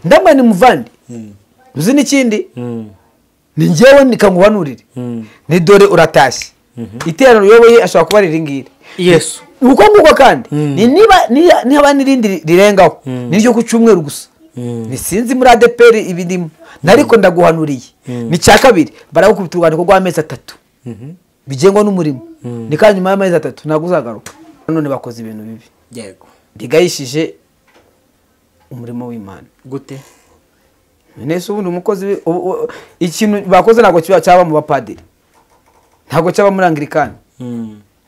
ndamwe ni muvandi uzi n'ikindi ni njyewe nikanguhanurire ni dore uratashye iterano uyoboye ashobora kuba riringire Yesu uko nguko kandi niba n'irindi rirengaho niryo ku cyumweru gusa nisinzi muri ADPR ibindimo nariko ndaguhanuriye ni cya kabiri baragukubita urwandiko rw'amezi 3 bijengwa n'umurimo ni kandi nyuma y'amezi 3 naguzagaruka none bakoze ibintu bibi yego bigayishije umurimo w'Imana gute nese ubundi umukozi ikintu bakoze nago cyaba mu bapadiri ntago cyaba muri Anglikani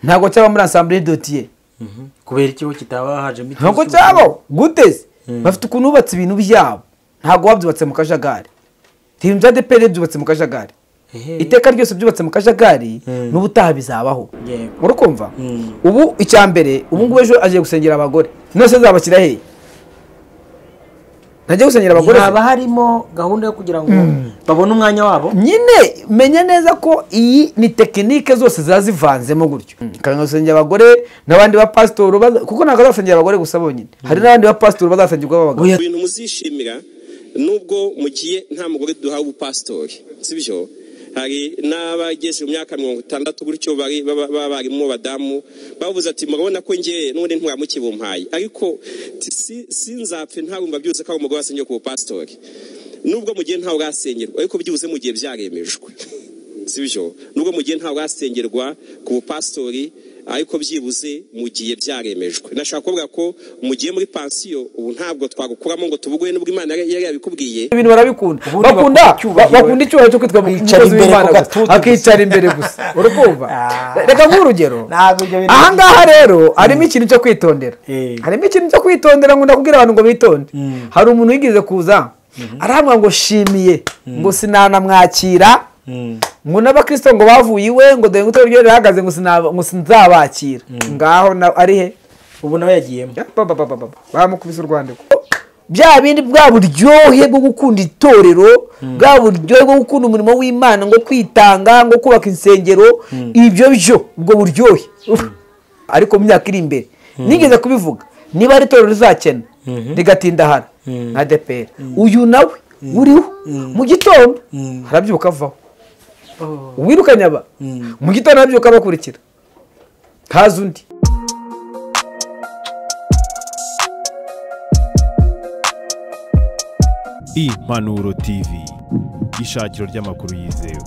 ntago cyaba muri Assemblée Dotier kubera ikigo kitaba haje miti ntago cyaba guteze bafite ukuntu ubatse ibintu byabo ntago wabyubatse mu kajagari timza ADPR byubatse mu kajagari iteka ryose byubatse mu kajagari n'ubutaha bizabaho urukumva ubu icyambere ubu ngubu ejo agiye gusengera abagore nose zabakira hehe najye gusengera abagore haba harimo gahunda yo kugira ngo babone umwanya wabo nyine menye neza ko iyi ni tekinike zose zazivanzemo gutyo kandi gusengera abagore n'abandi ba pastor kuko ntago bazasengera abagore gusa bonyine hari n'abandi ba pastor bazasengirwa abagabo ibintu muzishimira nubwo mugiye nta mugore duha ubupastori sibyo hari n'abageje mu myaka 60 gutyo barimo badamu bavuze ati murabona ko ngiye none ntwamukibumpaye ariko sinzapfe ntarumva byose ko umugore asenye ku pastori nubwo mugiye ntawe gasengerwa ariko byuze mugiye byaremejwe sibyo nubwo mugiye ntawe gasengerwa ku pastori ariko byibuze mugiye byaremejwe nashaka kuvuga ko mugiye muri pansiyo ubu ntabwo twagukuramo ngo tubugoye nubwo Imana yari yabikubwiye ibintu barabikunda bakunda icyubahiro cyo kwitwa umukozi w'Imana akicara imbere gusa urukumva reka nk'urugero aha ngaha rero harimo ikintu cyo kwitondera harimo ikintu cyo kwitondera ngo ndakubwira abantu ngo bitonde hari umuntu wigeze kuza arambwa ngo shimiye ngo sinanamwakira ngo n'abakristo ngo bavuye iwe ngo dore ngo ryo rihagaze ngo sinzabakira ngaho ari he ubu nawe yagiyemo bamukubise urwandiko bya bindi bwa buryohe bwo gukunda itorero bwa buryohe bwo gukunda umurimo w'Imana ngo kwitanga ngo kubaka insengero ibyo ubwo buryohe ariko mu myaka iri imbere nigeze kubivuga niba ari itorero rizakena rigatinda hara na ADPR uyu nawe uriho mu gitondo harabyuka avaho wirukanye aba mu gitondo harabyuka bakurikira haza undi Impanuro TV ishakiro ry'amakuru yizewe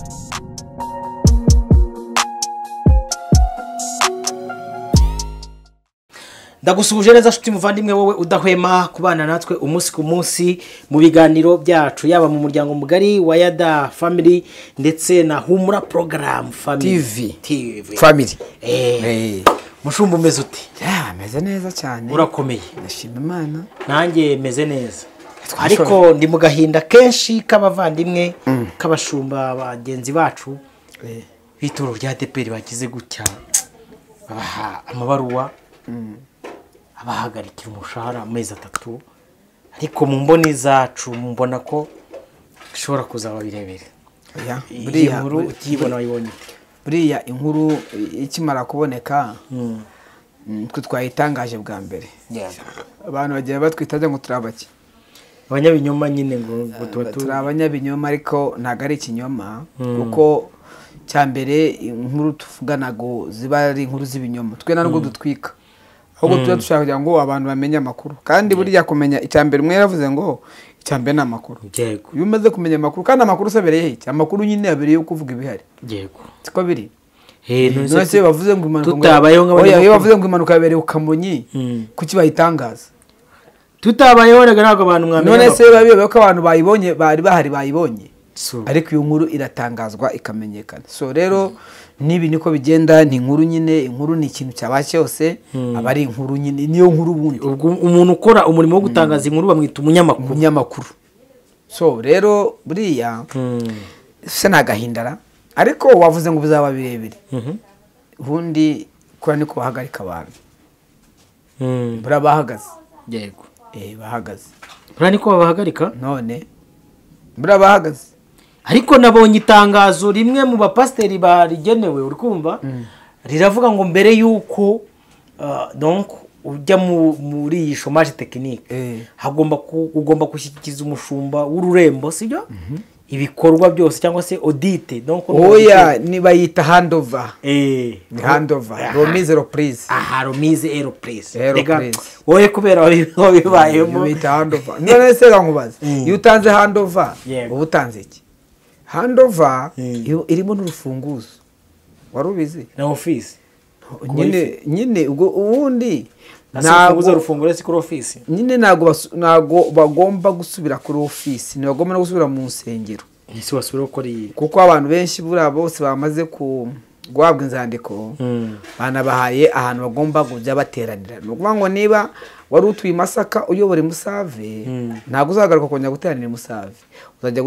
ndagusubuje neza nshuti muvandimwe wowe udahwema kubana natwe umunsi ku munsi mu biganiro byacu yaba mu muryango mugari wa Yada Family ndetse na Humura Program Family TV Family mushumba umeze uti meze neza cyane urakomeye ndashima Imana nanjye meze neza ariko ndi mu gahinda kenshi k'abavandimwe k'abashumba bagenzi bacu bitoro rya ADPR bagize gutya babaha amabaruwa abahagarikira umushahara amezi 3 ariko mu mboni zacu mbona ko bishobora kuzaba birebere buriya inkuru ukibona wayibonye buriya inkuru ikimara kuboneka twe twayitangaje bwa mbere abantu bagiye batwitaje ngo turabaki abanyabinyoma nyine ngo turi abanyabinyoma ariko ntago ari ikinyoma kuko cyambere inkuru tuvuganago ziba ari inkuru z'ibinyoma twe ntabwo dutwika ahubwo tuba dushaka kugira ngo abantu bamenye amakuru kandi buriya kumenya icyambere umwe yaravuze ngo icyambere ni amakuru yego iyo umaze kumenya amakuru kandi amakuru sabereye iki amakuru nyine yabereye kuvuga ibihari yego siko biri nose bavuze ngo impanuka tutabayeho nk'abantu bavuze ngo impanuka yabereye ukamonyi kuki bayitangaza tutabayeho rega ntabwo abantu mwamenya none se babiyobewe ko abantu bayibonye bari bahari bayibonye ariko iyo nkuru iratangazwa ikamenyekana so rero nibi niko bigenda ni inkuru nyine inkuru ni ikintu cyaba cyose abari inkuru nyine niyo nkuru bundi ubwo umuntu ukora umurimo wo gutangaza inkuru bamwita umunyamakuru so rero buriya se nagahindara ariko wavuze ngo bizaba birebire ubundi kora niko bahagarika abantu bura bahagaze yego bahagaze bura niko babahagarika none bura bahagaze ariko nabonye itangazo rimwe mu bapasteri barigenewe uri kumva riravuga ngo mbere yuko donc ujya muri iyi chômage technique ugomba gushyikiriza umushumba w'ururembo sibyo ibikorwa byose cyangwa se audit donc oya ni bayita handover handover remise reprise remise et reprise rega wowe kubera wabibayemo bayita handover none se nkubaza iyo utanze handover uba utanze iki handover irimo n'urufunguzo warubizi na office nyine ubwo ubundi ntabwo rufungura si kuri office nyine ntago bagomba gusubira kuri office ni bagomba no gusubira mu nsengero isi wasubira kuri kuko abantu benshi buriya bose bamaze guhabwa inzandiko banabahaye ahantu bagomba kujya bateranira ni ukuvuga ngo niba wari utuye i Masaka uyobora Musave ntabwo uzagaruka kongera guteranira i Musave uzajya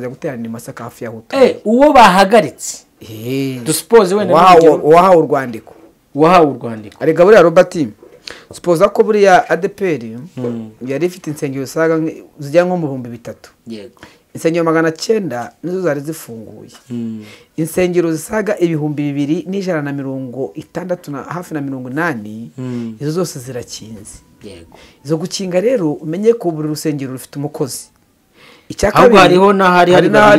guteranira i Masaka hafi y'aho utuye uwo bahagaritse dusuppose wenda wahawe urwandiko arega buriya Robert suppose ko buriya ADPR yari ifite insengero zijya nko mu 3,000 yego insengero 900 nizo zari zifunguye insengero zisaga 2,260 hafi na 80 izo zose zirakinze yego izo gukinga rero umenye ko buri rusengero rufite umukozi icyakabiri hariho hari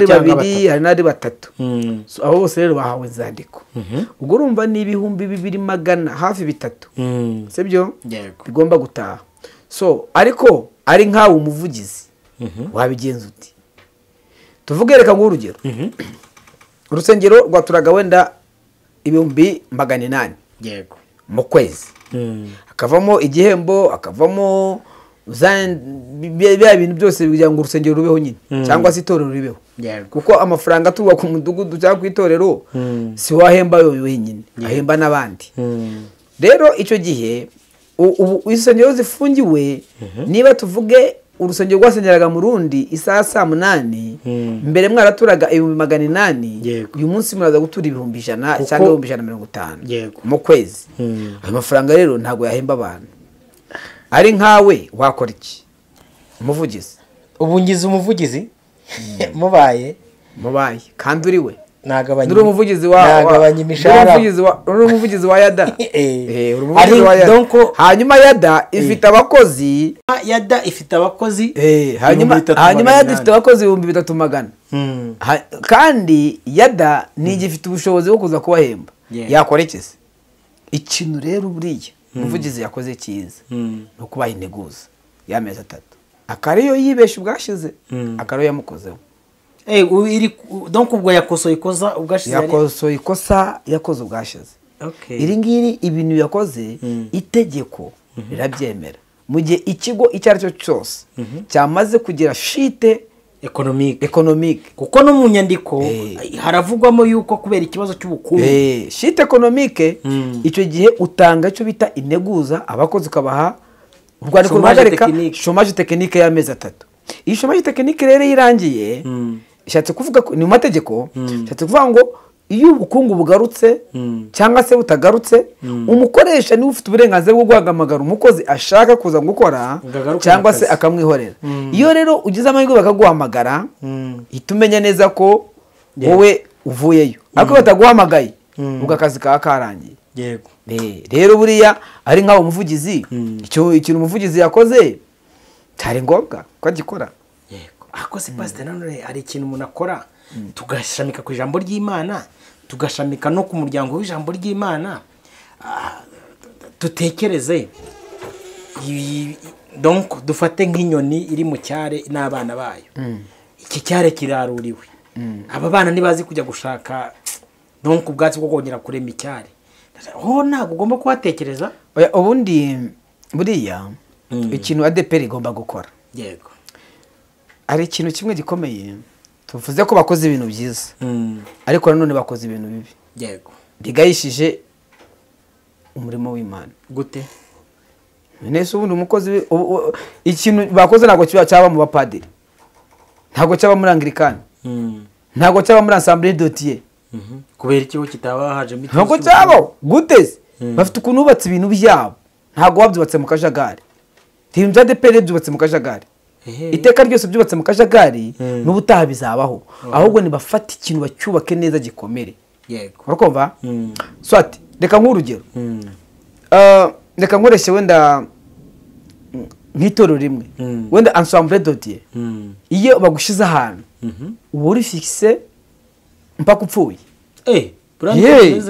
babiri hari n'ari batatu abo bose rero bahawe inzandiko ubwo urumva ni 2,200 hafi 3 sibyo bigomba gutaha so ariko ari nkawe umuvugizi wabigenza uti tuvuge reka ng'urugero urusengero rwaturaga wenda 800 yego mu kwezi akavamo igihembo akavamo bya bintu byose kugira ngo urusengero rubeho nyine cyangwa se itorero ribeho kuko amafaranga tuba ku mudugudu cyangwa ku itorero si wahemba wenyine ahemba n'abandi rero icyo gihe insengero zifungiwe niba tuvuge urusengero rwasengeraga mu rundi isaha 8 mbere mwaraturaga 800 uyu munsi muraza gutura 100 cyangwa 150 mu kwezi ayo mafaranga rero ntago yahemba abantu ari nkawe wakora iki umuvugizi ubungize umuvugizi mubaye kandi uri we nagabanya uri umuvugizi umuvugizi wa yada hanyuma yada ifite abakozi hanyuma yada ifite abakozi 3,300 kandi yada ntigifite ubushobozi bwo kuza kubahemba yakora iki se ikintu rero buriya umuvugizi yakoze cyiza no kubaha integuza y'amezi 3 akariyo yibesha ubwashize akariyo yamukozeho donc ubwo yakosoye ikosa yakoze ubwashize iri ngiri ibintu yakoze itegeko rirabyemera mu gihe ikigo icyo ari cyo cyose cyamaze kugira shite economique kuko no mu nyandiko haravugwamo yuko kubera ikibazo cy'ubukungu shite economique icyo gihe utanga icyo bita integuza abakozi ukabaha urwandiko ruhagarika chômage technique y'amezi 3 iyi chômage technique rero irangiye ishatse kuvuga ni mu mategeko ishatse kuvuga ngo iyo ubukungu bugarutse cyangwa se butagarutse umukoresha ni ufite uburenganzira bwo guhamagara umukozi ashaka kuza gukora cyangwa se akamwihorera iyo rero ugize amahirwe bakaguhamagara itumenya neza ko wowe uvuyeyo ariko bataguhamagaye ubwo akazi kawe karangiye yego rero buriya ari nkaho umuvugizi ikintu umuvugizi yakoze cyari ngombwa ko agikora yego akoze pastor none ari ikintu umuntu akora tugashamika ku ijambo ry'Imana tugashamika no ku muryango w'ijambo ry'Imana tutekereze donc dufate nk'inyoni iri mu cyare n'abana bayo iki cyare kiraruriwe aba bana nibazi kujya gushaka donc ubwatsi bwo kongera kurema icyare ntabwo ugomba kuhatekereza ubundi buriya ikintu ADPR igomba gukora yego ari ikintu kimwe gikomeye tuvuze ko bakoze ibintu byiza ariko nanone bakoze ibintu bibi yego bigayishije umurimo w'Imana gute nese ubundi umukozi ikintu bakoze ntabwo cyaba mu bapadiri ntabwo cyaba muri Anglikani ntabwo cyaba muri Assemblée Dotier kubera ikigo kitaba haje miti ntabwo cyabo guteze bafite ukuntu bubatse ibintu byabo ntabwo wabyubatse mu kajagari timja ADPR byubatse mu kajagari iteka ryose byubatse mu kajagari n'ubutaha bizabaho ahubwo ni bafata ikintu bacyubake neza gikomere yego urakumva swati reka nk'urugero reka nkoreshe wenda nk'itorero rimwe wenda ensemble dodier iyo bagushize ahantu uba uri fixe mpaka upfuye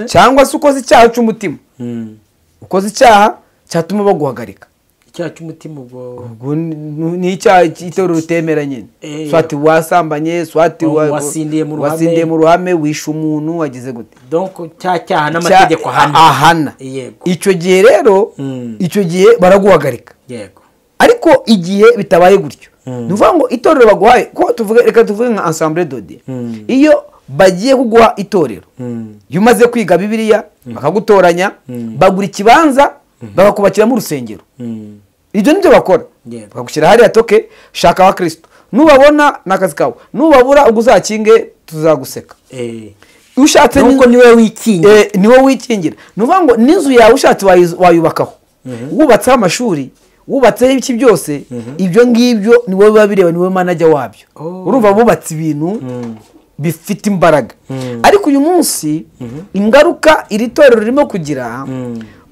cyangwa se ukoze icyaha cy'umutima ukoze icyaha cyatuma baguhagarika icyaha cy'umutima ubwo ni icyaha cy'itorero rutemera nyine swati wasambanye swati wasindiye mu ruhame wishe umuntu wagize gute donc cyaha n'amategeko ahana icyo gihe rero icyo gihe baraguhagarika yego ariko igihe bitabaye gutyo ni ukuvuga ngo itorero baguhaye ko reka tuvuge nka ensemble dodier iyo bagiye kuguha itorero iyo umaze kwiga bibiliya bakagutoranya bagura ikibanza bakakubakiramo urusengero ibyo nibyo bakora bakagushyira hariya toke shaka abakristo nubabona n'akazi kawe nubabura ubwo uzakinge tuzaguseka ushatse nuko niwe wikingira ni ukuvuga ngo n'inzu yawe ushatse wayubakaho wubatseho amashuri wubatseho iki byose ibyo ngibyo niwe biba bireba niwe manager wabyo urumva bubatse ibintu bifite imbaraga ariko uyu munsi ingaruka iri torero ririmo kugira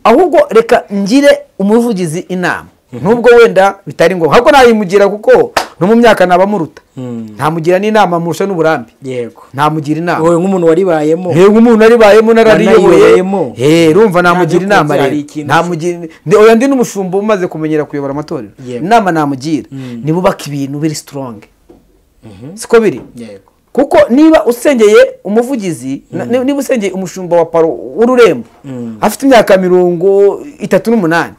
ahubwo reka ngire umuvugizi inama nubwo wenda bitari ngombwa ahubwo nayimugira kuko no mu myaka nabamuruta ntamugira n'inama murusha n'uburambe yego ntamugira inama wowe nk'umuntu waribayemo nk'umuntu waribayemo narariyoboye urumva namugira inama rero ntamugira oya ndi n'umushumba umaze kumenyera kuyobora amatorero inama namugira nibubaka ibintu biri strong siko biri yego kuko niba usengeye umuvugizi niba usengeye umushumba wa paro w'ururembo afite imyaka 38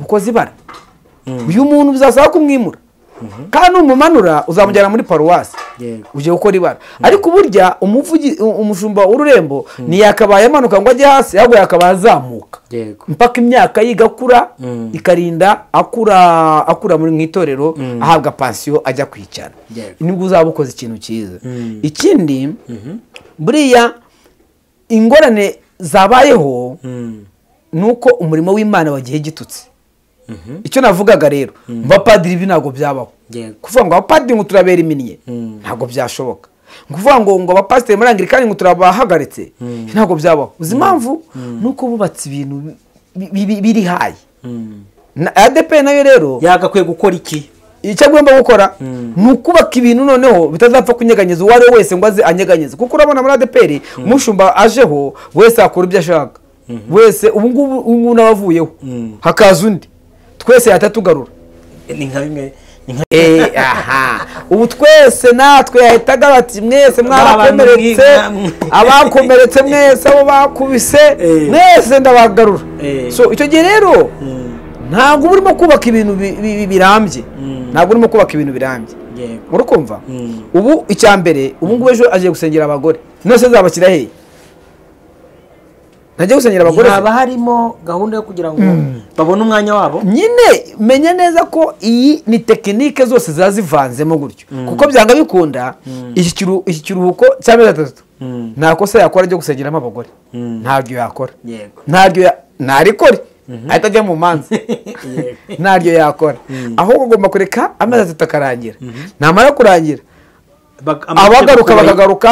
ukoze ibara uyu muntu bizasaba kumwimura kandi umumanura uzamujyana muri paruwasi uje gukora ibara ariko burya umushumba w'ururembo ntiyakabaye amanuka ngo ajye hasi ahubwo yakabaye azamuka mpaka imyaka yigakura ikarinda akura muri nk'itorero ahabwa pansiyo ajya kwicara nibwo uzaba ukoze ikintu cyiza ikindi buriya ingorane zabayeho nuko umurimo w'Imana wagiye gitutse icyo navugaga rero abapadiri ibi ntabwo byabaho kuvuga ngo abapadiri ngo turabera iminnye ntabwo byashoboka kuvuga ngo abapasiteri muri Anglikani ngo turabahagaritse ntabwo byabaho uzi impamvu nuko bubatse ibintu biri hayi ADP nayo rero yagakwiye gukora iki icyo agomba gukora ni ukubaka ibintu noneho bitazapfa kunyeganyeza uwo ari we wese ngo aze anyeganyeze kuko urabona muri ADP umushumba ajeho wese akora ibyo ashaka wese ubu ngubu n'abavuyeho hakaza undi twese yatatugarura ni nka bimwe ubu twese natwe yahitaga bati mwese mwarakomeretse abakomeretse mwese abo bakubise mwese ndabagarura so icyo gihe rero ntabwo urimo kubaka ibintu birambye ntabwo urimo kubaka ibintu birambye urakumva ubu icya mbere ubu ngubu ejo agiye gusengera abagore nose zabashyira hehe najya gusengera abagore haba harimo gahunda yo kugira ngo babone umwanya wabo nyine menya neza ko iyi ni tekinike zose ziba zivanzemo gutyo kuko byanga bikunda iki kiruhuko cy'amezi 3 nta kosa yakora ryo gusengeramo abagore ntabyo yakora ntarikore ahita ajya mu manza ntaryo yakora ahubwo agomba kureka amezi 3 akarangira namara kurangira abagaruka bakagaruka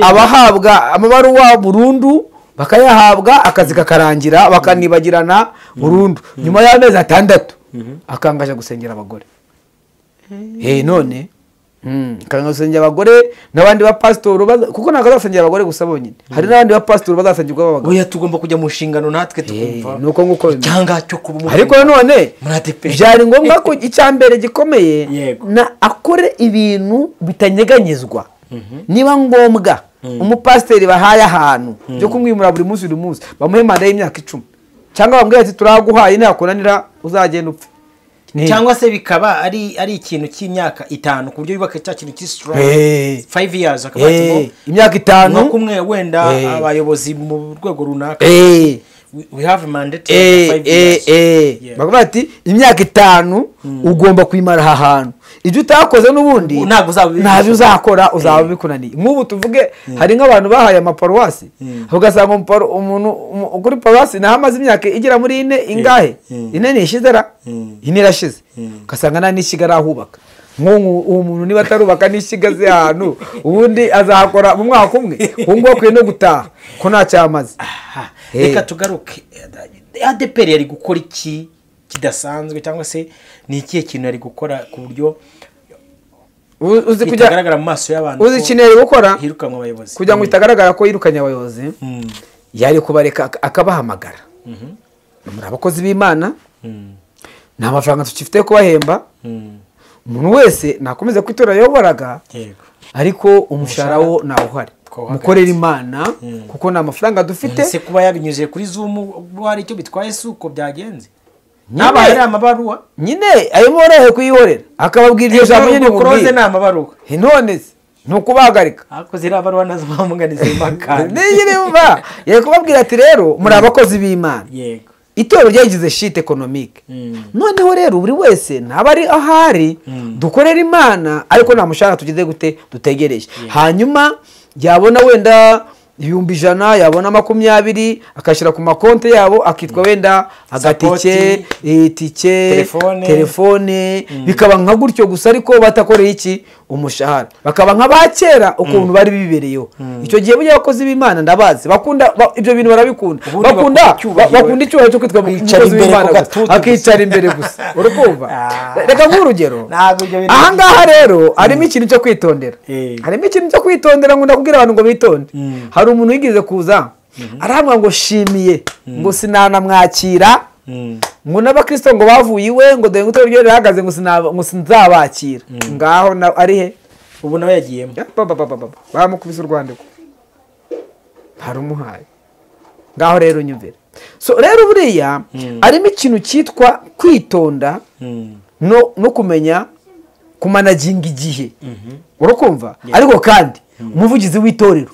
abahabwa amabaruwa burundu bakayahabwa akazi kakarangira bakanibagirana burundu nyuma y'amezi 6 akangaje gusengera abagore none kanga gusengera abagore n'abandi ba pastor kuko ntabwo azasengera abagore gusa bonyine hari n'abandi ba pastor bazasengirwa abagore oya tugomba kujya mu nshingano natwe tukumva nuko nguko cyanga cyo kuba ariko none byari ngombwa ko icyambere gikomeye na akore ibintu bitanyeganyezwa niba ngombwa umupasiteri bahaye ahantu byo kumwimura buri munsi bamuhe manda y'imyaka 10 cyangwa bamubwira ati turaguhaye nakunanira uzagenda upfe cyangwa se bikaba ari ikintu cy'imyaka 5 ku buryo yubaka cya kintu cy'strong 5 years akabatimo imyaka 5 no kumwe wenda abayobozi mu rwego runaka we have a mandate 5 years bakaba ati imyaka 5 ugomba kwimara aha hantu ibyo utakoze n'ubundi ntabyo uzakora uzaba bikunaniye nk'ubu tuvuge hari nk'abantu bahaye amaparuwasi ugasanga umuntu kuri paruwasi naho amaze imyaka igera muri 4 ingahe 4 nishizera 4 irashize ugasanga nta n'ishyiga arahubaka uwo muntu niba atarubaka n'ishyigaze ahantu ubundi azakora mu mwaka umwe ubu ngubu akwiye no gutaha ko nta cyamaze reka tugaruke ADPR yari gukora iki kidasanzwe cyangwa se ni ikihe kintu yari gukora ku buryo uzi kujya bitagaragara mu maso y'abantu uzi ikintu yari gukora hirukanwa abayobozi kugira ngo bitagaragara ko yirukanye abayobozi yari kubareka akabahamagara muri abakozi b'Imana nta mafaranga tukifite yo kubahemba umuntu wese nakomeza kwitora yayoboraga ariko umushahara wo nawo uhari mukorera Imana kuko nta mafaranga dufite ese kuba yabinyuze kuri Zoom hari icyo bitwaye suko byagenze nabaye amabaruwa nyine ayo morohe kuyihorera akababwira iryo jambo nyine muroze na amabaruwa none nukubahagarika ako zira abaruwa nazo bamuganize impaka nigire umva yeye kubabwira ati rero muri abakozi b'Imana yego itorero ryagize shit economique noneho rero buri wese ntabari ahari dukorera Imana ariko nta mushahara tugize gute dutegereje hanyuma yabona wenda 100 yabona 20 akashira ku makonte yabo akitwa wenda agatike tike telefone bikaba nka gutyo gusa ariko batakoreye iki umushahara bakaba nk'abakera ukuntu bari bibereyeho icyo gihe bujya abakozi b'Imana ndabazi bakunda ibyo bintu barabikunda bakunda icyo cyo kwitwa umukozi w'Imana akicara imbere gusa urukumva reka nk'urugero aha ngaha rero harimo ikintu cyo kwitondera ngo ndakubwira abantu ngo bitonde hari umuntu yigeze kuza arahamwa ngo shimiye ngo sinanamwakira ngo n'abakristo ngo bavuye iwe ngo dore ngo ryo rihagaze ngo sinzabakira ngaho ari he ubu nawe yagiyemo bamukubise urwandiko hari umuhaye ngaho rero nyumvira so rero buriya arimo ikintu cyitwa kwitonda no kumenya kumanaginga igihe urukumva ariko kandi umuvugizi w'itorero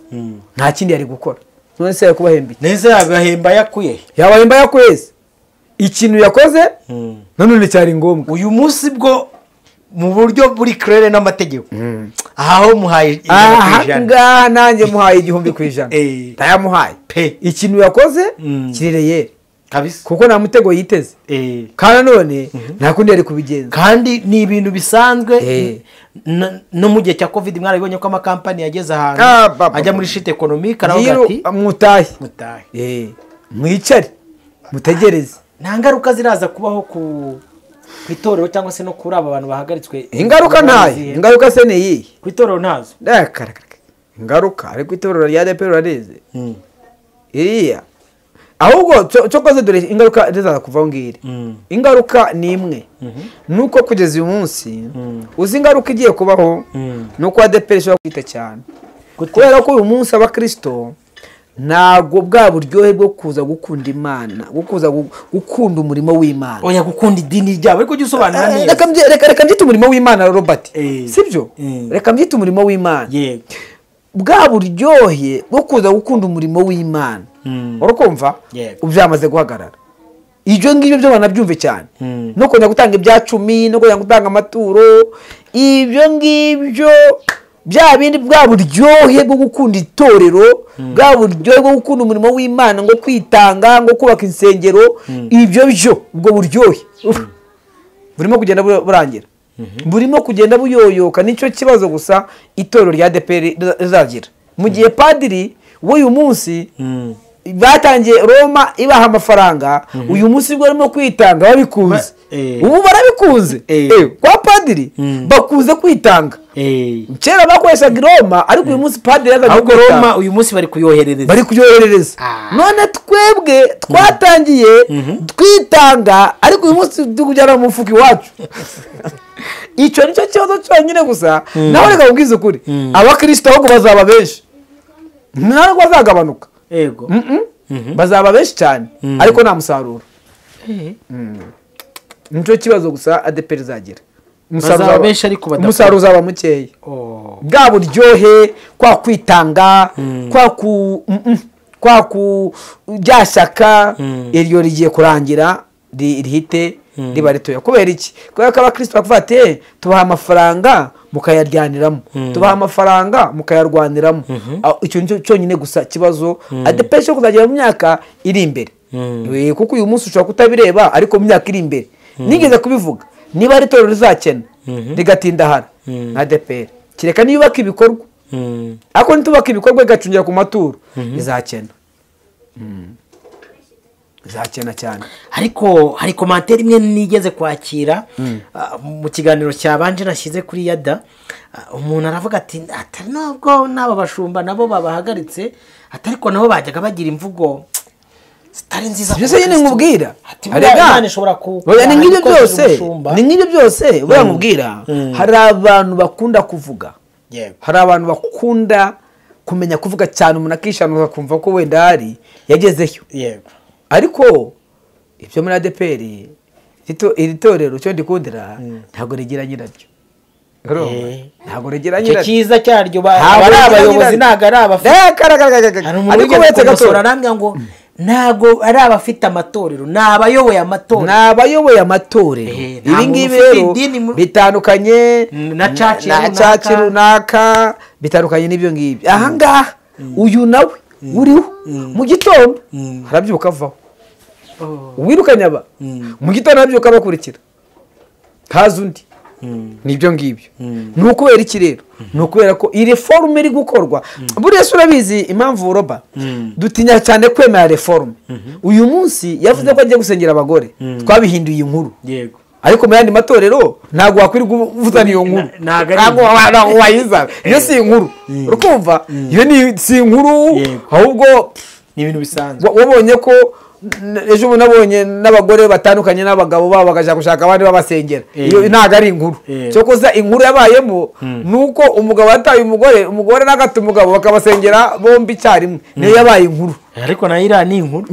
nta kindi yari gukora none se yakubahemba neza yabahemba yakuye ikintu yakoze none cyari ngombwa uyu munsi bwo mu buryo buri claire n'amategeko aho muhaye ngaha nanjye muhaye 100% tayamuhaye ikintu yakoze kirereye kabisa kuko nta mutego yiteze kandi none nta kundi yari kubigenza kandi ni ibintu bisanzwe no mu gihe cya covid mwarabibonye ko amakampani yageze ahantu ajya muri shit economique aravuga ati mutahe mwicare mutegereze nta ngaruka ziraza kubaho ku itorero cyangwa se no kuri aba bantu bahagaritswe ingaruka ntayo ingaruka se ni ku itorero ntazo ingaruka ariko itorero rya ADPR rareze ahubwo cyo koze dore ingaruka zizaza kuvaho ngiri ingaruka ni imwe nuko kugeza uyu munsi uzi ingaruka igiye kubaho nuko ADPR ishobora kwita cyane kubera ko uyu munsi abakristo ntago bwa buryohe bwo kuza gukunda Imana gukunda umurimo w'Imana oya gukunda idini ryabo ariko gisobanura neza reka mbyite umurimo w'Imana Robert sibyo reka mbyite umurimo w'Imana yego bwa buryohe bwo kuza gukunda umurimo w'Imana urukumva ubyamaze guhagarara ibyo ngibyo byo banabyumve cyane no kujya gutanga ibya 10 no kujya gutanga amaturo ibyo ngibyo bya bindi bwa buryohe bwo gukunda itorero bwa buryohe bwo gukunda umurimo w'Imana ngo kwitanga ngo kubaka insengero ibyo ubwo buryohe burimo kugenda burangira burimo kugenda buyoyoka nicyo kibazo gusa itorero rya ADPR rizagira mu gihe padiri w'uyu munsi batangiye Roma ibaha amafaranga uyu munsi bwo arimo kwitanga babikunze ubu barabikunze kwa padiri bakuze kwitanga kera bakoreshaga Roma ariko uyu munsi padiri yazaga Roma uyu munsi bari kuyoherereza none twebwe twatangiye twitanga ariko uyu munsi tujyana mu mufuka iwacu icyo nicyo kibazo cyonyine gusa nawe reka ubwize ukuri abakristo ahubwo bazaba benshi ntabwo bazagabanuka yego bazaba benshi cyane ariko nta musaruro nicyo kibazo gusa ADPR zagira umusaruro uzaba mukeya bwa buryohe kwa kwitanga kwa byashaka iryo rigiye kurangira rihite riba ritoya kubera iki kubera ko abakristo bakuvuga ati tubaha amafaranga mukayaryaniramo tubaha amafaranga mukayarwaniramo icyo nicyo cyonyine gusa kibazo ADPR cyo kuzagera mu myaka iri imbere kuko uyu munsi ushobora kutabireba ariko mu myaka iri imbere nigeze kubivuga niba ari itorero rizakena rigatindahara ADPR kireka niyubaka ibikorwa ariko nitubaka ibikorwa igacungira ku maturo izakena zakena cyane. ariko hari komantere imwe nigeze kwakira mu kiganiro cyabanje nashyize kuri Yada. Umuntu aravuga ati atari nubwo n'aba bashumba nabo babahagaritse atariko nabo bajyaga bagira imvugo zitari nziza. Byose nyine nkubwira Imana ishobora ni nk'ibyo byose buriya nkubwira hari abantu bakunda kuvuga, hari abantu bakunda kumenya kuvuga cyane, umuntu akishanuka kumva ko wenda hari yagezeyo. Ariko ibyo muri ADPR iri torero cyo ndikundira ntabwo rigira nyirabyo. Ntabwo rigira nyirabyo. Cyiza cyaryo bari abayobozi ntago ari abafite. Ariko wese gasora arambya ngo ntago ari abafite amatorero, nabayoboye amatorero. Nabayoboye amatorero. Ibi ngibi rero bitandukanye na caci runaka, bitandukanye n'ibyo ngibi. Aha ngaha uyu nawe uriho mu gitondo harabyuka avaho. Uwirukanye aba mu gitondo harabyuka bakurikira haza undi. Nibyo ngibyo. Ni ukubera iki rero? Ni ukubera ko iyi reforme iri gukorwa. Buriya urabizi impamvu Roba dutinya cyane kwemera reforme. Uyu munsi yavuze ko agiye gusengera abagore, twabihinduye inkuru. Ariko mu yandi matorero ntabwo wakwiri kuvuzana iyo nkuru, ntabwo wayiza. Iyo si inkuru, urukumva? Iyo ni si inkuru, ahubwo ni ibintu bisanzwe. Wabonye ko ejo ubu nabonye n'abagore batandukanye n'abagabo babo bakaja gushaka abandi babasengera. Iyo ntago ari inkuru. Cyo koza inkuru yabayemo nuko umugabo ataye umugore n'agata umugabo bakabasengera bombi cyarimwe. Niyo yabaye inkuru. Ariko nayo ira ni inkuru.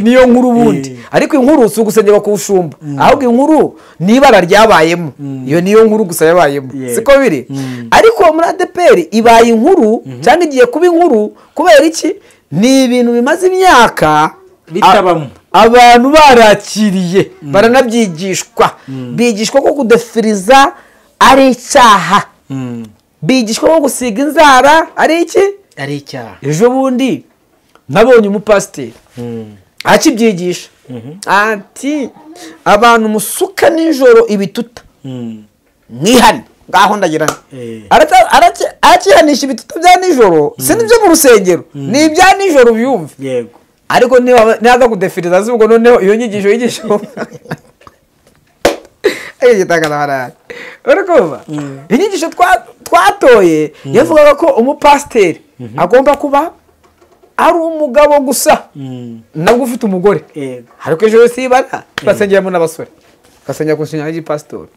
Niyo nkuru bundi. Ariko inkuru si ugusengera ku bushumba. Ahubwo inkuru ni ibara ryabayemo. Iyo niyo nkuru gusa yabayemo. Siko biri. Ariko muri ADPR ibaye inkuru cyangwa igiye kuba inkuru kubera iki? Ni ibintu bimaze imyaka bitabamo abantu barakiriye baranabyigishwa. Bigishwa ko kudefiriza ari icyaha, bigishwa ko gusiga inzara ari iki? Ari icyaha. Ejo bundi nabonye umupasiteri akibyigisha ati abantu musuka nijoro ibituta mwihane ngaho ndagirana. Arakihanisha ibituta bya nijoro, si nibyo mu rusengero, ni ibya nijoro byumve. Yego. Ariko nihaza kudefiriza azubwo noneho iyo nyigisho yigisha gitangana. Urumva? Inyigisho twatoye yavugaga ko umupasiteri agomba kuba ari umugabo gusa nabwo ufite umugore. Ariko ejo sibana basengeramo n'abasore, basengera ku nshinga y'ipasitori,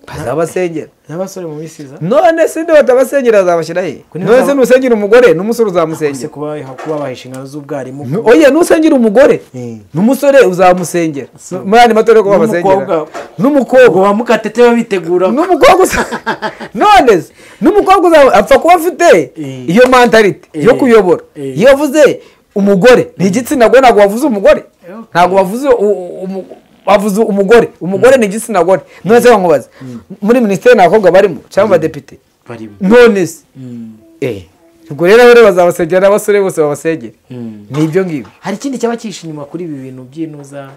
bazabasengera n'abasore mu bisiza. None se ndo batabasengera azabashyira he? None se nusengera umugore n'umusore uzamusengera? Kuba bahisha ingano z'ubwarimu. Oya nusengera umugore n'umusore uzamusengera. Muri andi matorero ko babasengera n'umukobwa wa mukatete babitegura n'umukobwa. None se n'umukobwa apfa kuba afite iyo mentality yo kuyobora. Iyo wavuze umugore ni igitsina gore, ntabwo wavuze umugore, ntabwo wavuze umugore ni igitsina gore. None se bankubaza muri minisiteri n'abakobwa barimo cyangwa abadepite barimo? None se ubwo rero bazabasengera n'abasore bose babasengera. Ni ibyo ngibyo. Hari ikindi cyaba kishe inyuma kuri ibi bintu by'inuza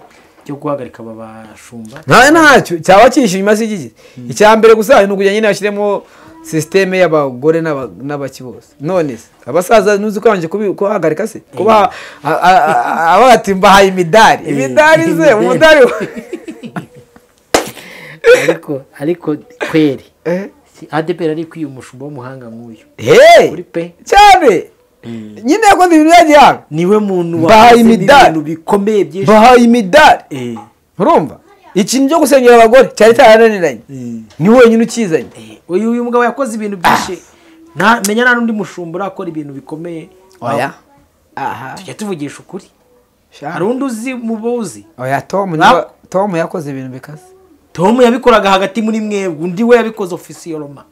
cyo guhagarika aba bashumba? Ntacyo cyaba kishe inyuma si iki. Icya mbere gusa ni ukujya nyine bashyiremo systeme y'abagore n'abaki bose. None se abasaza nuzi ko banje kuhagarika se kuba abati mbahaye imidari ze umudari. ariko kweri ADPR ari kwiye umushumba w'umuhanga nk'uyu. Kuri pe cyane nyine yakoze ibintu yagiye niwe muntu wabaye ibintu bikomeye byinshi, bahaye imidari. Urumva ikintu cyo gusengera abagore cyari cyarananiranye, ni wenyine ukizanye. Uyu mugabo yakoze ibintu byinshi, menya nta n'undi mushumba urakora ibintu bikomeye. Oya tujya tuvugisha ukuri, hari undi uzi mu bozi? Oya Tom yakoze ibintu bikaze. Tom yabikoraga hagati muri mwebwe, undi we yabikoze officiellement.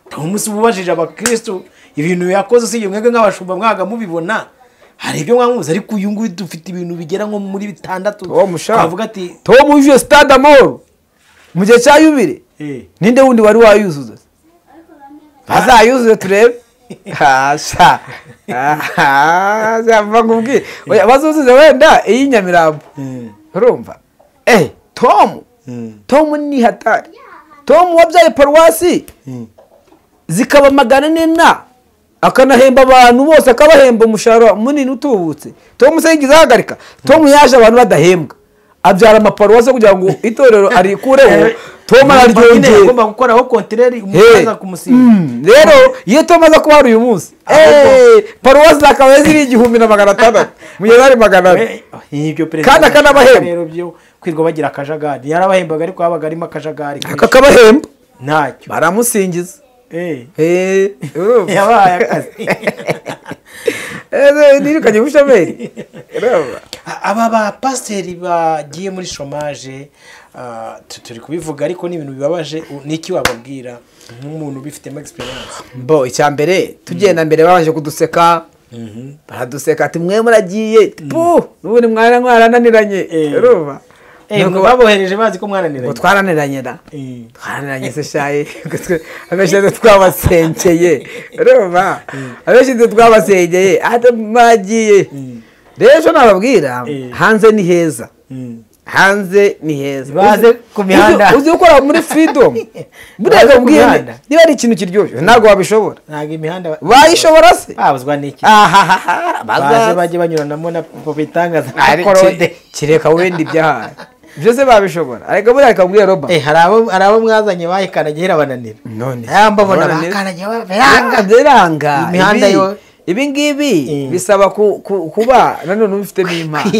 Tom si ubajije abakristo ibintu yakoze, si mwebwe nk'abashumba mwaga mubibona. Hari ibyo mwamuzi, ariko uyu nguyu dufite ibintu bigera nko muri 6. Avuga ati Tom uje Stade Amahoro mu gihe cya Yubile. Ninde wundi wari wayuzuza? Bazayuzuze turebe. Hasha. Zava ngubwi. Oya bazuzuze wenda iyi Nyamirambo. Urumva? Tom ni hatari. Tom wabyaye paruwasi zikaba 400 akanahemba abantu bose akabahemba umushahara munini utubutse. Tom se yigize ahagarika. Tom yaje abantu badahembwa abyara amaparuwasi kugira ngo itorero arikureho. Tom araryongeye agomba gukoraho kontineri umusaza kumusiba. Rero iyo Tom aza kuba uyu munsi paruwasi zakaba ziri 1600 mu yari 400 ibyo perezida kandi akanabahemba rero byo kwirwa bagira akajagari yarabahembaga ariko habaga arimo akajagari akakabahemba ntacyo baramusingiza yabaye akazi nirukanye ubushomeri. aba ba pasiteri bagiye muri chômage turi kubivuga ariko ni ibintu bibabaje. Niki wababwira nk'umuntu ubifitemo experience? Bo icyambere tugenda mbere babaje kuduseka baraduseka ati mwe muragiye n'ubundi mwarananiranye urumva ngo babohereje bazi ko mwaraniranye. Twaraniranye da twaraniranye se shaye abeshe twabasengeye urumva abeshe twabasengeye ati mwagiye. Rero nababwira hanze ni heza, hanze ni heza. Baze ku mihanda uzi gukora muri freedom burega ubwira niba ari ikintu kiryoshye ntago wabishobora. Ntago imihanda bayishobora se babuzwa n'iki? baze baje banyuranamo na popitangaza korode kireka wenda ibyaha byose babishobora. Ariko buri akabwira Roba hari abo mwazanye bayikanagira abananira none mbabona bakanagira beranga imihanda yo ibi ngibi bisaba kuba nanone ubifitemo impano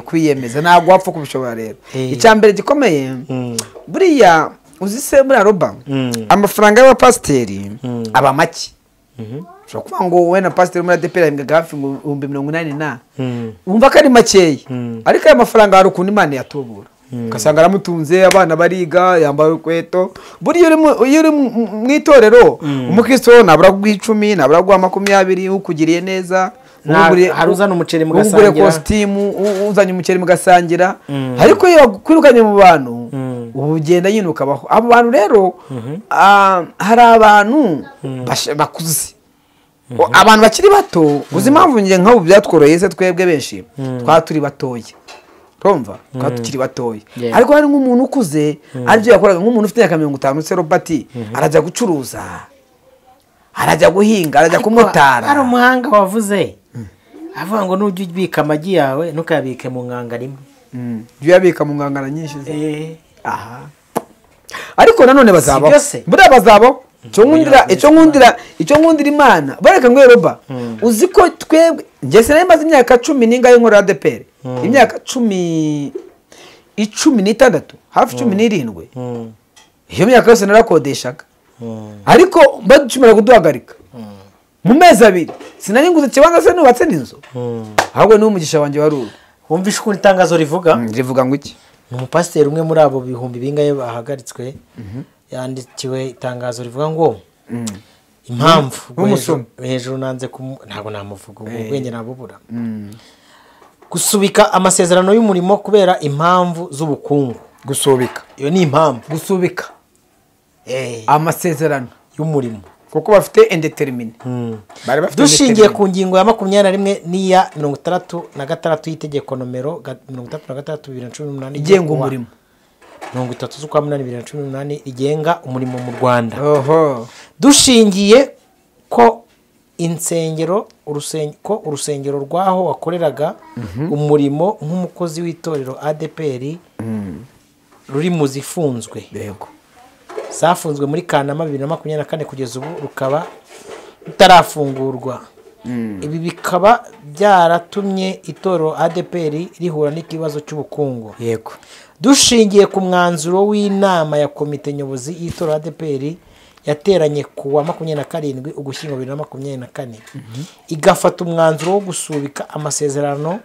kwiyemeza ntabwo wapfa kubishobora. Rero icyambere gikomeye buriya uzise muri Roba amafaranga y'abapasiteri aba make. Ushobora kuvuga ngo we na pasiteri muri ADEPR ahembwaga hafi 80,000 wumva ko ari makeya ariko aya mafaranga hari ukuntu Imana yatubura ugasanga aramutunze abana bariga yambaye urukweto. Buriya iyo uri mu itorero umukristo nabura guha 10 nabura guha 20 ukugiriye neza hari uzana umuceri mugasangira ugure costume uzanye umuceri mugasangira. Ariko iyo kwirukanye mu bantu ubugenda yinuka baho abo bantu. Rero hari abantu bakuze abantu bakiri bato uzi impamvu ngiye nk'abo byatworoye se twebwe benshi twaturi batoye Tomva tukiri batoye ariko hari nk'umuntu ukuze aribyo yakoraga nk'umuntu ufite 50 se Robert arajya gucuruza arajya guhinga arajya kumotara. Ari umuhanga wavuze avuga ngo nujye ubika amagi yawe ntukabike mu nkanga rimwe byo yabika mu nkangana nyinshi ariko nanone bazabaho buriya bazabaho icyo nkundira Imana bareka ngo Roba uzi ko twebwe njye se maze imyaka 10 n'ingaye nkora ADEPR imyaka 16 hafi 17 iyo myaka yose narakodeshaga ariko badukimara kuduhagarika mu mezi 2 sinari nguze kibanza se nubatse n'inzu ahubwo ni umugisha wanje wari wumvishe ukuntu itangazo rivuga ngo iki umupasiteri umwe muri abo bihumbi bingaye bahagaritswe yandikiwe itangazo rivuga ngo impamvu hejuru nanze ntabwo namuvuga ubwenge nabubura gusubika amasezerano y'umurimo kubera impamvu z'ubukungu. Gusubika iyo ni impamvu gusubika amasezerano y'umurimo kuko bafite indeterminate dushingiye ku ngingo ya 21 n'iya 66 y'itegeko nomero 36/2018 igenga umurimo 30/8/2018 igenga umurimo mu Rwanda. Dushingiye ko urusengero rwaho wakoreraga umurimo nk'umukozi w'itorero ADEPR ruri mu zifunzwe zafunzwe muri Kanama 2024 kugeza ubu rukaba rutarafungurwa. Ibi bikaba byaratumye itorero ADEPR rihura n'ikibazo cy'ubukungu. Dushingiye ku mwanzuro w'inama ya komite nyobozi y'itorero ADEPR yateranye kuwa 27 Ugushyingo 2024 igafata umwanzuro wo gusubika amasezerano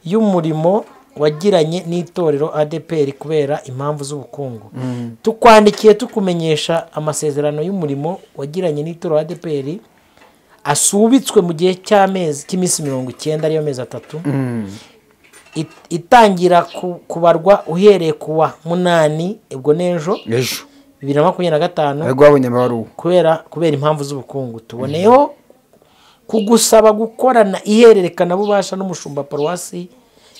y'umurimo wagiranye n'itorero ADEPR kubera impamvu z'ubukungu. Tukwandikiye tukumenyesha amasezerano y'umurimo wagiranye n'itorero ADEPR asubitswe mu gihe cy'iminsi 90 ariyo mezi 3 itangira kubarwa uhereye kuwa 8 ubwo nejo 2025 kubera impamvu z'ubukungu. Tuboneyeho kugusaba gukorana ihererekana bubasha n'umushumba paruwasi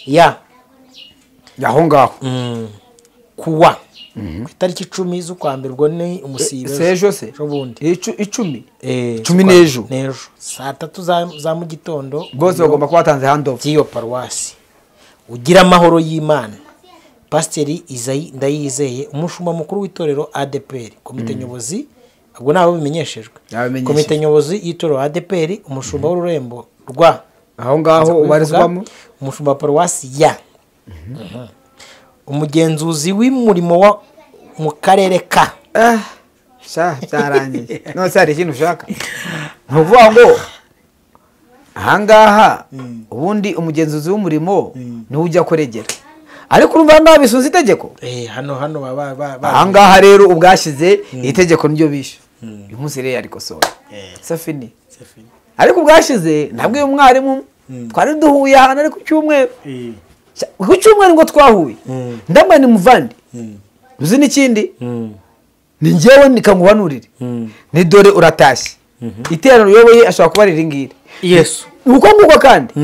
yaho ngaho kuwa ku itariki 10 z'ukwa mbere ubwo ni umusibe sejo se bundi 10 n'ejo saa 3 za mu gitondo bose bagomba kuba batanze handover by'iyo paruwasi. Ugira amahoro y'Imana Pasiteri Isayi Ndayizeye umushumba mukuru w'itorero ADPR komite nyobozi ubwo nabo bimenyeshejwe komite nyobozi y'itorero ADPR umushumba w'ururembo rwa aho ngaho ubarizwamo umushumba paruwasi ya umugenzuzi w'umurimo wa mu karere ka byarangiye none se hari ikintu ushaka ntuvuga ngo ahangaha ubundi umugenzuzi w'umurimo niwe ujya kuregera ariko urumva ngaho bisunze itegeko hano ahangaha rero ubwashyize itegeko niryo bishe uyu munsi rero ariko sora safini ariko ubwashize nabwo uyu mwarimu twari duhuye ahantu ari ku cyumweru ngo twahuye ndambaye ni muvandi uzi n'ikindi ni njyewe nikamuhanurire ni dore uratashye iterano uyoboye ashobora kuba riri ngiri yesu uko nguko kandi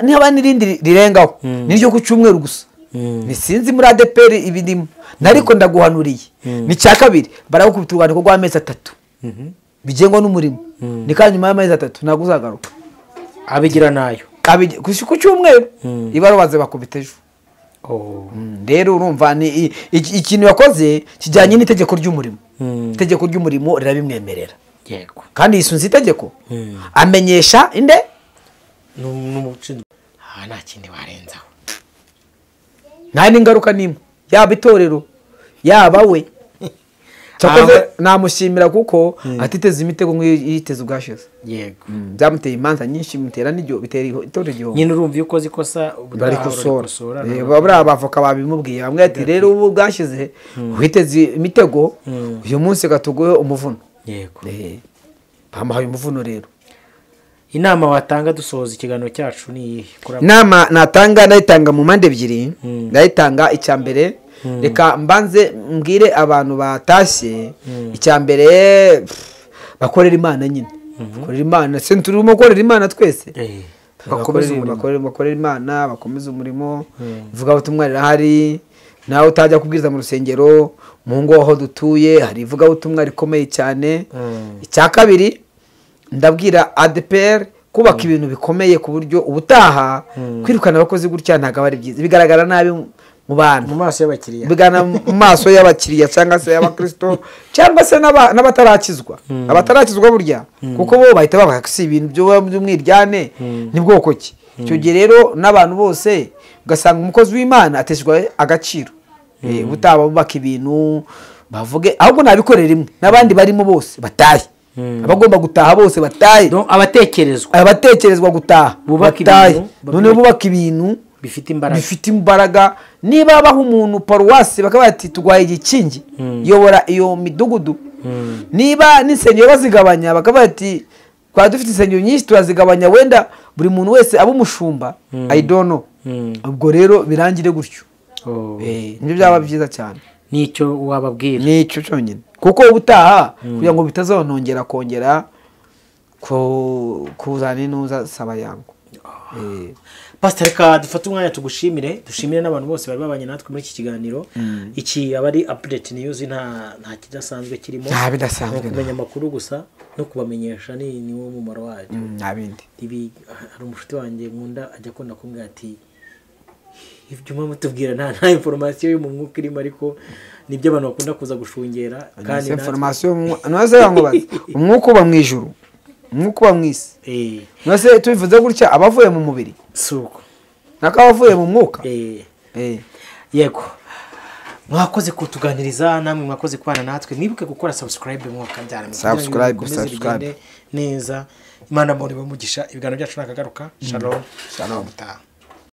niba n'irindi rirengaho niryo ku cyumweru gusa ni sinzi muri ADPR ibindimo nariko ndaguhanuriye ni cya kabiri baragukubita urwandiko rw'amezi 3 bigengwa n'umurimo ni kandi nyuma y'amezi 3 ntabwo uzagaruka abigira nayo ku cyumweru ibarubaze bakubita ejo rero urumva ni ikintu yakoze kijyanye n'itegeko ry'umurimo itegeko ry'umurimo rirabimwemerera yego kandi yisunze itegeko amenyesha inde nta kindi warenzaho nta n'ingaruka n'imwe yaba itorero yaba we cyakoze namushimira kuko atiteze imitego nk'iyiteze ubwashize yego byamuteye imanza nyinshi bitera n'iryo bitera itorero igihombo nyine urumva iyo ukoze ikosa bari gusora buriya abavoka babimubwiye bamwe ati rero ubu bwashize uhiteze imitego uyu munsi gatuguhe umuvuno yego bamuhaye umuvuno rero inama watanga dusohoza ikiganiro cyacu ni inama natanga ndayitanga mu mpande ebyiri ndayitanga icya mbere reka mbanze mbwire abantu batashye icya mbere bakorera Imana nyine bakorera Imana se turimo gukorera Imana twese bakorera Imana bakomeza umurimo ivuga ubutumwa rirahari nawe utajya kubwiriza mu rusengero mu ngo aho dutuye hari ivuga ubutumwa rikomeye cyane icya kabiri ndabwira ADPR kubaka ibintu bikomeye ku buryo ubutaha kwirukana abakozi gutya ntago ari byiza bigaragara nabi mu bantu mu maso y'abakiriya bigana mu maso y'abakiriya cyangwa se y'abakristo cyangwa se n'abatarakizwa abatarakizwa burya kuko bo bahita babakasi ibintu by'umwiryane ni bwoko ki icyo gihe rero n'abantu bose ugasanga umukozi w'Imana ateshwa agaciro ubutaha bubaka ibintu bavuge ahubwo nabikorera rimwe n'abandi barimo bose bataye abagomba gutaha bose bataye abatekerezwa gutaha bataye none bubaka ibintu bifite imbaraga niba baho umuntu paruwasi bakaba bati tugwaye igikingi yobora iyo midugudu niba n'insengero bazigabanya bakaba bati kwa dufite insengero nyinshi turazigabanya wenda buri muntu wese aba umushumba I don't know ubwo rero birangire gutyo nibyo byaba byiza cyane nicyo wababwira nicyo cyonyine kuko ubutaha kugira ngo bitazonongera kongera kuzana inuza saba yangu Pastor ka dufata umwanya tugushimire dushimire n'abantu bose bari babanye natwe muri iki kiganiro iki abari update news nta kidasanzwe kirimo nta bidasanzwe kumenya amakuru gusa no kubamenyesha ni wo mumaro waje nta bindi ibi hari umushuti wanjye nkunda ajya akunda kumbwira ati ibyo mama tubwira nta information yo mu mwuka irimo ariko nibyo abantu bakunda kuza gushungera kandi information naze yangobaza umwuka uba mu ijuru umwuka uba mu isi nose tubivuze gutya abavuye mu mubiri suko naka abavuye mu mwuka yego mwakoze kutuganiriza namwe mwakoze kubana natwe mwibuke gukora subscribe mwaka byara subscribe neza Imana muri bamugisha ibiganiro byacu nakagaruka shalom shalom